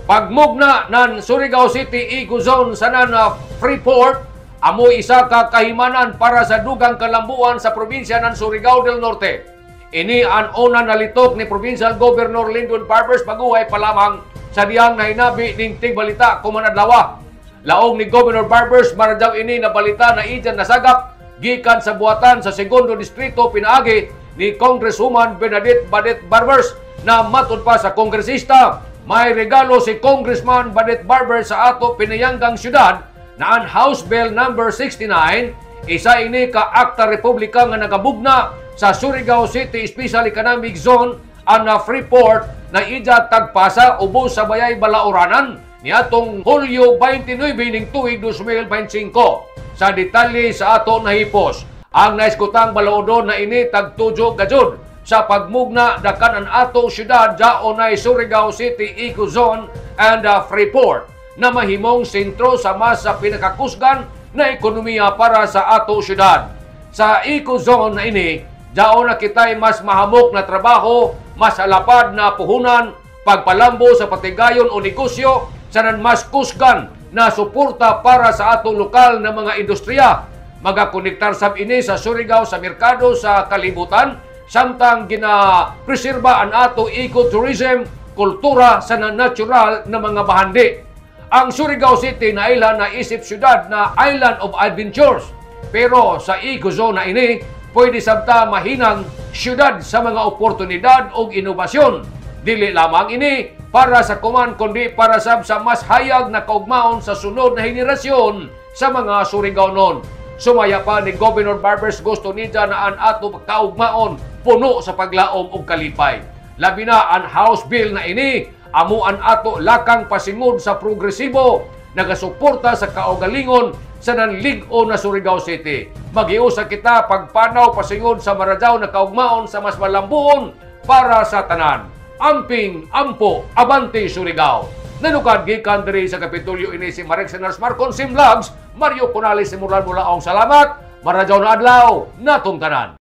Pagmugna ng Surigao City Eco-Zone sa Freeport, amoy isa ka kahimanan para sa dugang kalambuan sa probinsya ng Surigao del Norte. Ini ang una nalitok ni Provincial Governor Lyndon Barbers Baguhay pa lamang sa diyang nahinabi ning tigbalita kumanadlawa. Laong ni Governor Barbers maradaw ini na balita na iyan nasagap gikan sa buhatan sa segundo distrito pinaagi ni Congresswoman Bernadette Badet Barbers na matud pa sa kongresista. May regalo si Congressman Badet Barbers sa ato pinayanggang syudad na ang House Bill No. 69, isa ini ka akta republika nga nagabugna sa Surigao City Special Economic Zone ang Freeport na ija tagpasa ubos sa bayay balauranan niadtong Hulyo 29 ning tuig 2025. Sa detalye sa ato nahipos, ang naiskutang balaodon na ini tagtujo gajud sa pagmugna dakan ang ato syudad jaonay Surigao City Eco-Zone and Freeport na mahimong sentro sa mas sa pinakakusgan na ekonomiya para sa ato syudad. Sa Eco-Zone na ini, jaon na kitay mas mahamok na trabaho, mas alapad na puhunan, pagpalambo sa patigayon o negosyo, sanan mas kusgan na suporta para sa atong lokal na mga industriya. Magakonektar sab ini sa Surigao sa merkado sa kalibutan, samtang gina-preserba ang ato ecotourism, kultura sa natural na mga bahandi. Ang Surigao City na ilan na isip syudad na Island of Adventures. Pero sa Eco-Zone na ini, pwede sabta mahinang syudad sa mga oportunidad o inobasyon. Dili lamang ini para sa kuman kundi para sa mas hayag na kaugmaon sa sunod na henerasyon sa mga Surigaonon. Sumaya pa ni Governor Barbers gusto niya na ang ato kaugmaon puno sa paglaom og kalipay. Labi na ang House Bill na ini, amo an ato lakang pasingod sa progresibo, nagasuporta sa kaugalingon sa nanlig-o na Surigao City. Magiusa kita pagpanaw pasingod sa maradaw na kaugmaon sa mas malambuon para sa tanan. Amping, ampo, abante Surigao. Nanukad gikan diri sa Kapitulyo ini si Marek Senars Marcon Sim Vlogs, Mario Conales si Mural Mulaong. Salamat, maradaw na adlaw, natong tanan.